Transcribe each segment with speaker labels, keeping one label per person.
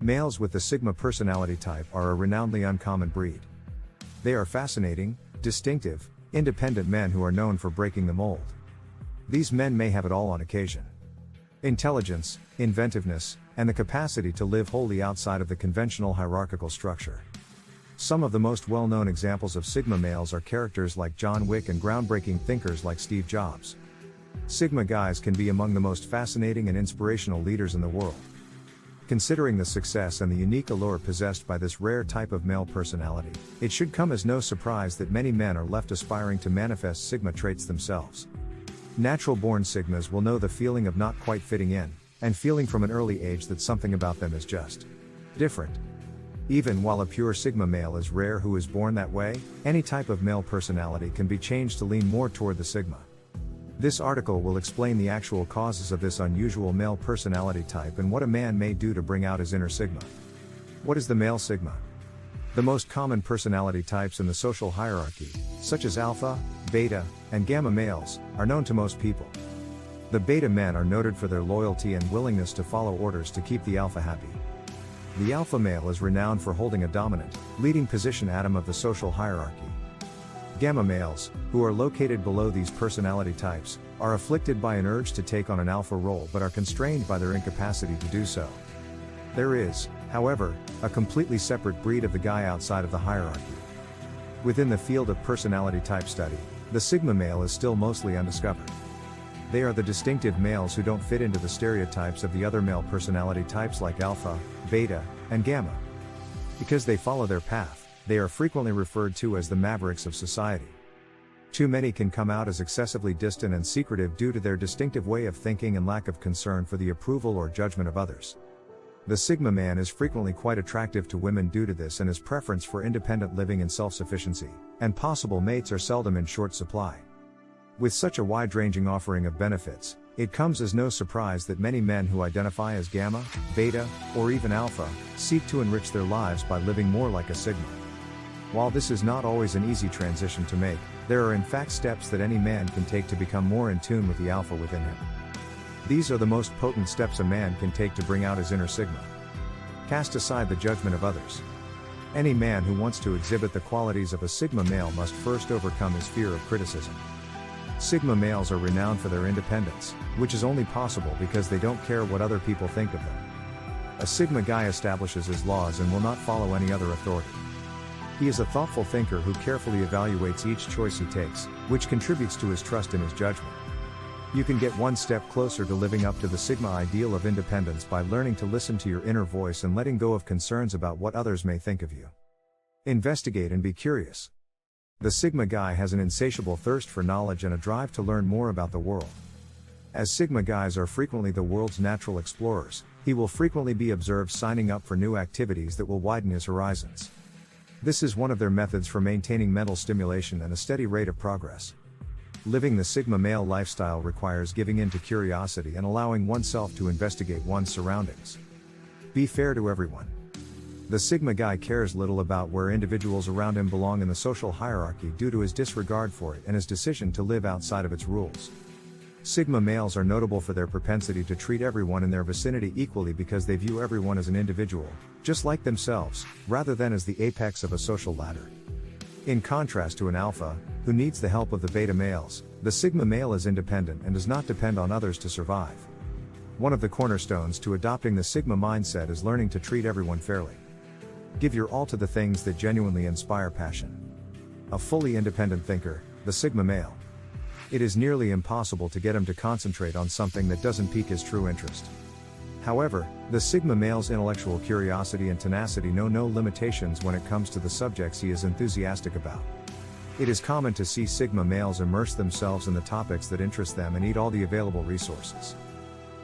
Speaker 1: Males with the Sigma personality type are a renownedly uncommon breed. They are fascinating, distinctive, independent men who are known for breaking the mold. These men may have it all on occasion: intelligence, inventiveness, and the capacity to live wholly outside of the conventional hierarchical structure. Some of the most well-known examples of Sigma males are characters like John Wick and groundbreaking thinkers like Steve Jobs. Sigma guys can be among the most fascinating and inspirational leaders in the world. Considering the success and the unique allure possessed by this rare type of male personality, it should come as no surprise that many men are left aspiring to manifest Sigma traits themselves. Natural-born Sigmas will know the feeling of not quite fitting in, and feeling from an early age that something about them is just different. Even while a pure Sigma male is rare who is born that way, any type of male personality can be changed to lean more toward the Sigma. This article will explain the actual causes of this unusual male personality type and what a man may do to bring out his inner Sigma. What is the male Sigma? The most common personality types in the social hierarchy, such as alpha, beta, and gamma males, are known to most people. The beta men are noted for their loyalty and willingness to follow orders to keep the alpha happy. The alpha male is renowned for holding a dominant, leading position atom of the social hierarchy. Gamma males, who are located below these personality types, are afflicted by an urge to take on an alpha role but are constrained by their incapacity to do so. There is, however, a completely separate breed of the guy outside of the hierarchy. Within the field of personality type study, the Sigma male is still mostly undiscovered. They are the distinctive males who don't fit into the stereotypes of the other male personality types like alpha, beta, and gamma. Because they follow their path, they are frequently referred to as the mavericks of society. Too many can come out as excessively distant and secretive due to their distinctive way of thinking and lack of concern for the approval or judgment of others. The Sigma man is frequently quite attractive to women due to this and his preference for independent living and self-sufficiency, and possible mates are seldom in short supply. With such a wide-ranging offering of benefits, it comes as no surprise that many men who identify as gamma, beta, or even alpha, seek to enrich their lives by living more like a Sigma. While this is not always an easy transition to make, there are in fact steps that any man can take to become more in tune with the alpha within him. These are the most potent steps a man can take to bring out his inner Sigma. Cast aside the judgment of others. Any man who wants to exhibit the qualities of a Sigma male must first overcome his fear of criticism. Sigma males are renowned for their independence, which is only possible because they don't care what other people think of them. A Sigma guy establishes his laws and will not follow any other authority. He is a thoughtful thinker who carefully evaluates each choice he takes, which contributes to his trust in his judgment. You can get one step closer to living up to the Sigma ideal of independence by learning to listen to your inner voice and letting go of concerns about what others may think of you. Investigate and be curious. The Sigma guy has an insatiable thirst for knowledge and a drive to learn more about the world. As Sigma guys are frequently the world's natural explorers, he will frequently be observed signing up for new activities that will widen his horizons. This is one of their methods for maintaining mental stimulation and a steady rate of progress. Living the Sigma male lifestyle requires giving in to curiosity and allowing oneself to investigate one's surroundings. Be fair to everyone. The Sigma guy cares little about where individuals around him belong in the social hierarchy due to his disregard for it and his decision to live outside of its rules. Sigma males are notable for their propensity to treat everyone in their vicinity equally because they view everyone as an individual, just like themselves, rather than as the apex of a social ladder. In contrast to an alpha, who needs the help of the beta males, the Sigma male is independent and does not depend on others to survive. One of the cornerstones to adopting the Sigma mindset is learning to treat everyone fairly. Give your all to the things that genuinely inspire passion. A fully independent thinker, the Sigma male. It is nearly impossible to get him to concentrate on something that doesn't pique his true interest. However, the Sigma male's intellectual curiosity and tenacity know no limitations when it comes to the subjects he is enthusiastic about. It is common to see Sigma males immerse themselves in the topics that interest them and eat all the available resources.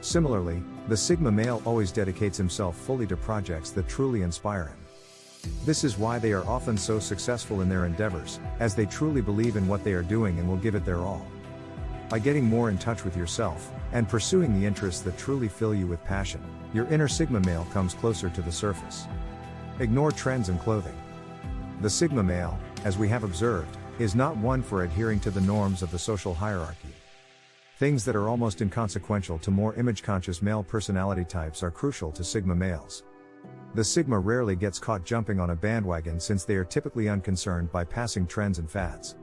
Speaker 1: Similarly, the Sigma male always dedicates himself fully to projects that truly inspire him. This is why they are often so successful in their endeavors, as they truly believe in what they are doing and will give it their all. By getting more in touch with yourself, and pursuing the interests that truly fill you with passion, your inner Sigma male comes closer to the surface. Ignore trends in clothing. The Sigma male, as we have observed, is not one for adhering to the norms of the social hierarchy. Things that are almost inconsequential to more image-conscious male personality types are crucial to Sigma males. The Sigma rarely gets caught jumping on a bandwagon since they are typically unconcerned by passing trends and fads.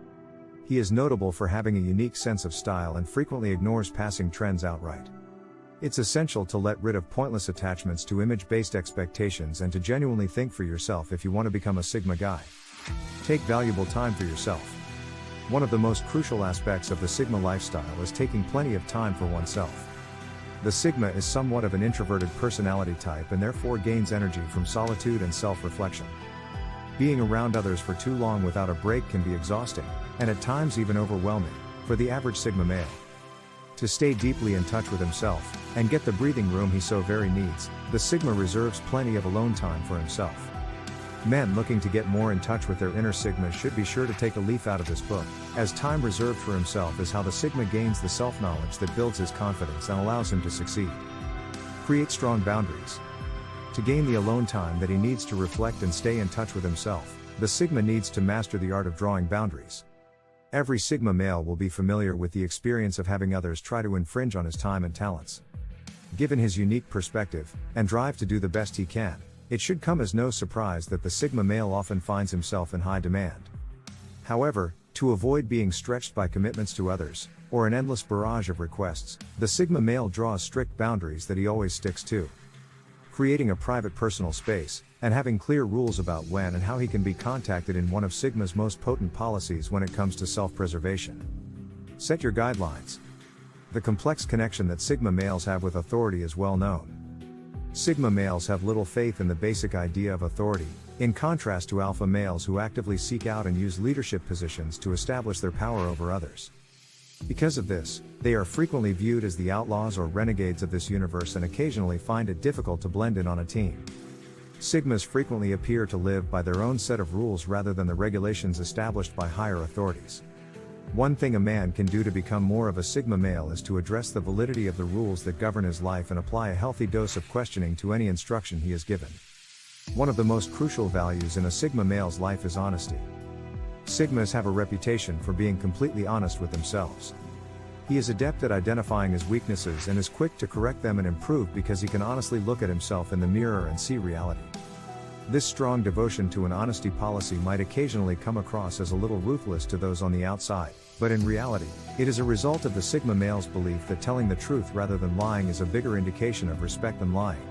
Speaker 1: He is notable for having a unique sense of style and frequently ignores passing trends outright. It's essential to let rid of pointless attachments to image-based expectations and to genuinely think for yourself if you want to become a Sigma guy. Take valuable time for yourself. One of the most crucial aspects of the Sigma lifestyle is taking plenty of time for oneself. The Sigma is somewhat of an introverted personality type and therefore gains energy from solitude and self-reflection. Being around others for too long without a break can be exhausting, and at times even overwhelming, for the average Sigma male. To stay deeply in touch with himself, and get the breathing room he so very needs, the Sigma reserves plenty of alone time for himself. Men looking to get more in touch with their inner Sigma should be sure to take a leaf out of this book, as time reserved for himself is how the Sigma gains the self-knowledge that builds his confidence and allows him to succeed. Create strong boundaries. To gain the alone time that he needs to reflect and stay in touch with himself, the Sigma needs to master the art of drawing boundaries. Every Sigma male will be familiar with the experience of having others try to infringe on his time and talents. Given his unique perspective, and drive to do the best he can, it should come as no surprise that the Sigma male often finds himself in high demand. However, to avoid being stretched by commitments to others, or an endless barrage of requests, the Sigma male draws strict boundaries that he always sticks to. Creating a private personal space, and having clear rules about when and how he can be contacted in one of Sigma's most potent policies when it comes to self-preservation. Set your guidelines. The complex connection that Sigma males have with authority is well known. Sigma males have little faith in the basic idea of authority, in contrast to alpha males who actively seek out and use leadership positions to establish their power over others. Because of this, they are frequently viewed as the outlaws or renegades of this universe and occasionally find it difficult to blend in on a team. Sigmas frequently appear to live by their own set of rules rather than the regulations established by higher authorities. One thing a man can do to become more of a Sigma male is to address the validity of the rules that govern his life and apply a healthy dose of questioning to any instruction he is given. One of the most crucial values in a Sigma male's life is honesty. Sigmas have a reputation for being completely honest with themselves. He is adept at identifying his weaknesses and is quick to correct them and improve because he can honestly look at himself in the mirror and see reality. This strong devotion to an honesty policy might occasionally come across as a little ruthless to those on the outside, but in reality, it is a result of the Sigma male's belief that telling the truth rather than lying is a bigger indication of respect than lying.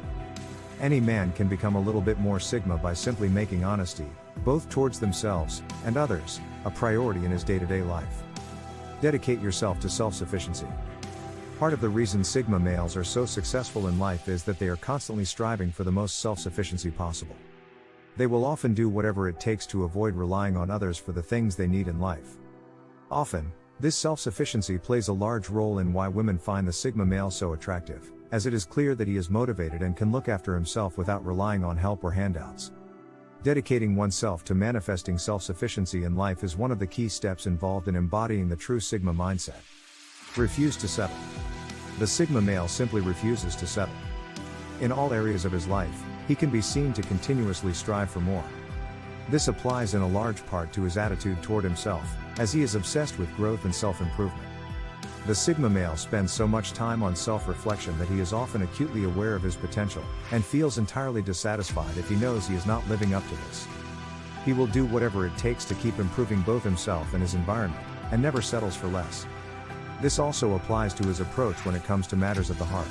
Speaker 1: Any man can become a little bit more Sigma by simply making honesty, both towards themselves and others, a priority in his day-to-day life. Dedicate yourself to self-sufficiency. Part of the reason Sigma males are so successful in life is that they are constantly striving for the most self-sufficiency possible. They will often do whatever it takes to avoid relying on others for the things they need in life. Often, this self-sufficiency plays a large role in why women find the Sigma male so attractive, as it is clear that he is motivated and can look after himself without relying on help or handouts. Dedicating oneself to manifesting self-sufficiency in life is one of the key steps involved in embodying the true Sigma mindset. Refuse to settle. The Sigma male simply refuses to settle. In all areas of his life, he can be seen to continuously strive for more. This applies in a large part to his attitude toward himself, as he is obsessed with growth and self-improvement. The Sigma male spends so much time on self-reflection that he is often acutely aware of his potential, and feels entirely dissatisfied if he knows he is not living up to this. He will do whatever it takes to keep improving both himself and his environment, and never settles for less. This also applies to his approach when it comes to matters of the heart.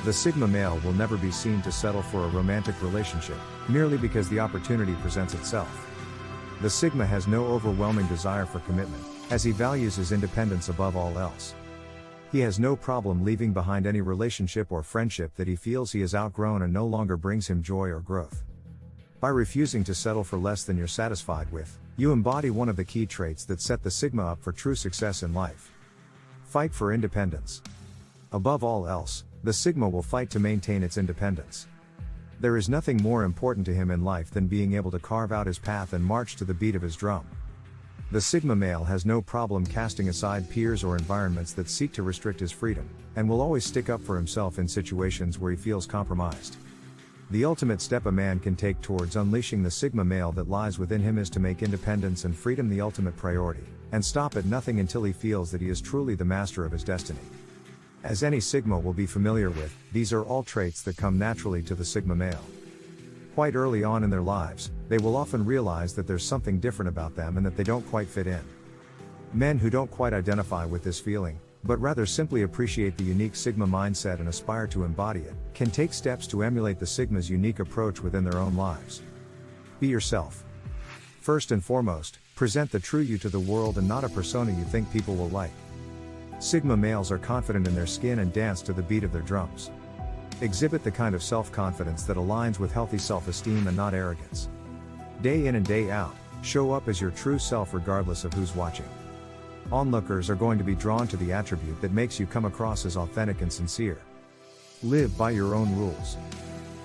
Speaker 1: The Sigma male will never be seen to settle for a romantic relationship, merely because the opportunity presents itself. The Sigma has no overwhelming desire for commitment, as he values his independence above all else. He has no problem leaving behind any relationship or friendship that he feels he has outgrown and no longer brings him joy or growth. By refusing to settle for less than you're satisfied with, you embody one of the key traits that set the Sigma up for true success in life. Fight for independence. Above all else, the Sigma will fight to maintain its independence. There is nothing more important to him in life than being able to carve out his path and march to the beat of his drum. The Sigma male has no problem casting aside peers or environments that seek to restrict his freedom, and will always stick up for himself in situations where he feels compromised. The ultimate step a man can take towards unleashing the Sigma male that lies within him is to make independence and freedom the ultimate priority, and stop at nothing until he feels that he is truly the master of his destiny. As any Sigma will be familiar with, these are all traits that come naturally to the Sigma male. Quite early on in their lives, they will often realize that there's something different about them and that they don't quite fit in. Men who don't quite identify with this feeling, but rather simply appreciate the unique Sigma mindset and aspire to embody it, can take steps to emulate the Sigma's unique approach within their own lives. Be yourself. First and foremost, present the true you to the world and not a persona you think people will like. Sigma males are confident in their skin and dance to the beat of their drums. Exhibit the kind of self-confidence that aligns with healthy self-esteem and not arrogance. Day in and day out, show up as your true self regardless of who's watching. Onlookers are going to be drawn to the attribute that makes you come across as authentic and sincere. Live by your own rules.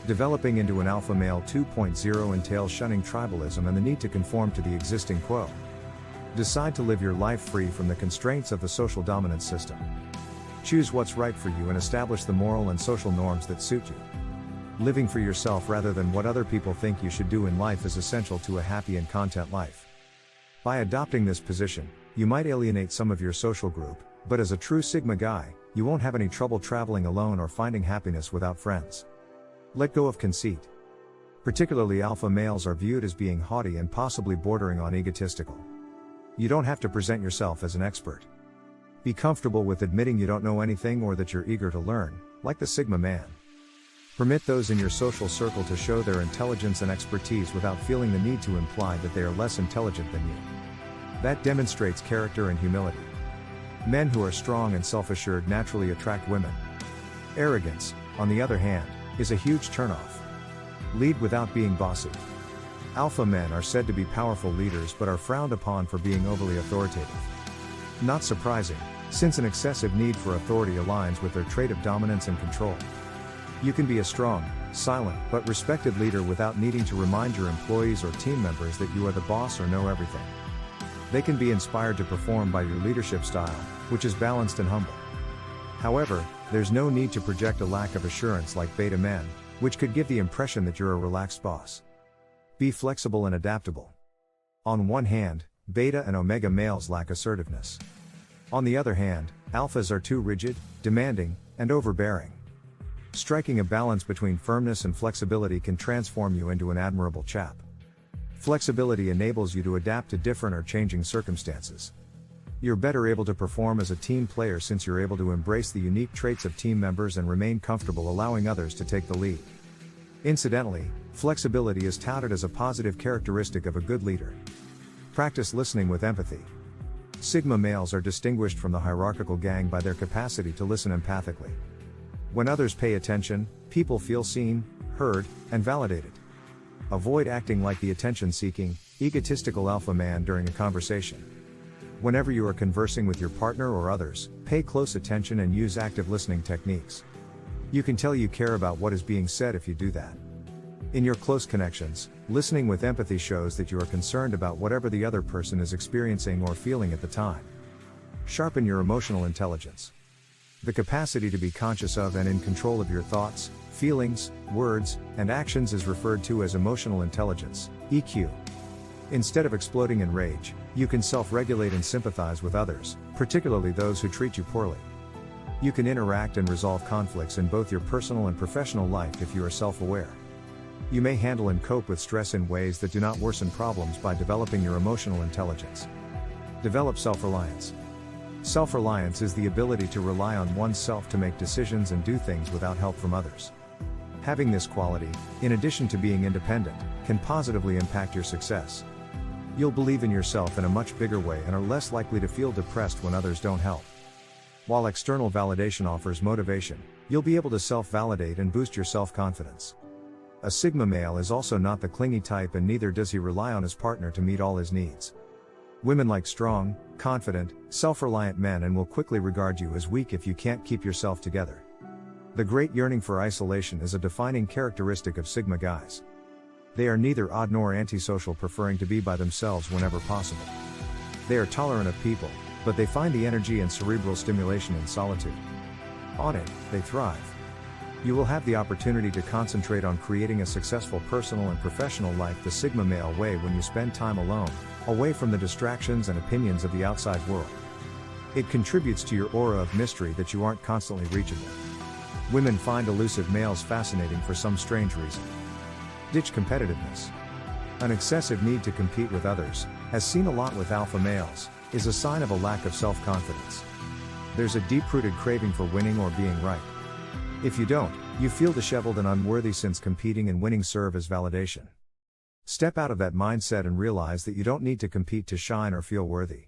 Speaker 1: Developing into an alpha male 2.0 entails shunning tribalism and the need to conform to the existing quo. Decide to live your life free from the constraints of the social dominance system. Choose what's right for you and establish the moral and social norms that suit you. Living for yourself rather than what other people think you should do in life is essential to a happy and content life. By adopting this position, you might alienate some of your social group, but as a true Sigma guy, you won't have any trouble traveling alone or finding happiness without friends. Let go of conceit. Particularly alpha males are viewed as being haughty and possibly bordering on egotistical. You don't have to present yourself as an expert. Be comfortable with admitting you don't know anything or that you're eager to learn, like the Sigma man. Permit those in your social circle to show their intelligence and expertise without feeling the need to imply that they are less intelligent than you. That demonstrates character and humility. Men who are strong and self-assured naturally attract women. Arrogance, on the other hand, is a huge turnoff. Lead without being bossy. Alpha men are said to be powerful leaders but are frowned upon for being overly authoritative. Not surprising, since an excessive need for authority aligns with their trait of dominance and control. You can be a strong, silent, but respected leader without needing to remind your employees or team members that you are the boss or know everything. They can be inspired to perform by your leadership style, which is balanced and humble. However, there's no need to project a lack of assurance like beta men, which could give the impression that you're a relaxed boss. Be flexible and adaptable. On one hand, beta and omega males lack assertiveness. On the other hand, alphas are too rigid, demanding, and overbearing. Striking a balance between firmness and flexibility can transform you into an admirable chap. Flexibility enables you to adapt to different or changing circumstances. You're better able to perform as a team player since you're able to embrace the unique traits of team members and remain comfortable allowing others to take the lead. Incidentally, flexibility is touted as a positive characteristic of a good leader. Practice listening with empathy. Sigma males are distinguished from the hierarchical gang by their capacity to listen empathically. When others pay attention, people feel seen, heard, and validated. Avoid acting like the attention-seeking, egotistical alpha man during a conversation. Whenever you are conversing with your partner or others, pay close attention and use active listening techniques. You can tell you care about what is being said if you do that. In your close connections, listening with empathy shows that you are concerned about whatever the other person is experiencing or feeling at the time. Sharpen your emotional intelligence. The capacity to be conscious of and in control of your thoughts, feelings, words, and actions is referred to as emotional intelligence, EQ. Instead of exploding in rage, you can self-regulate and sympathize with others, particularly those who treat you poorly. You can interact and resolve conflicts in both your personal and professional life if you are self-aware. You may handle and cope with stress in ways that do not worsen problems by developing your emotional intelligence. Develop self-reliance. Self-reliance is the ability to rely on oneself to make decisions and do things without help from others. Having this quality, in addition to being independent, can positively impact your success. You'll believe in yourself in a much bigger way and are less likely to feel depressed when others don't help. While external validation offers motivation, you'll be able to self-validate and boost your self-confidence. A Sigma male is also not the clingy type and neither does he rely on his partner to meet all his needs. Women like strong, confident, self-reliant men and will quickly regard you as weak if you can't keep yourself together. The great yearning for isolation is a defining characteristic of Sigma guys. They are neither odd nor antisocial, preferring to be by themselves whenever possible. They are tolerant of people, but they find the energy and cerebral stimulation in solitude. On it, they thrive. You will have the opportunity to concentrate on creating a successful personal and professional life the Sigma male way when you spend time alone, away from the distractions and opinions of the outside world. It contributes to your aura of mystery that you aren't constantly reachable. Women find elusive males fascinating for some strange reason. Ditch competitiveness. An excessive need to compete with others, as seen a lot with alpha males, is a sign of a lack of self-confidence. There's a deep-rooted craving for winning or being right. If you don't, you feel disheveled and unworthy since competing and winning serve as validation. Step out of that mindset and realize that you don't need to compete to shine or feel worthy.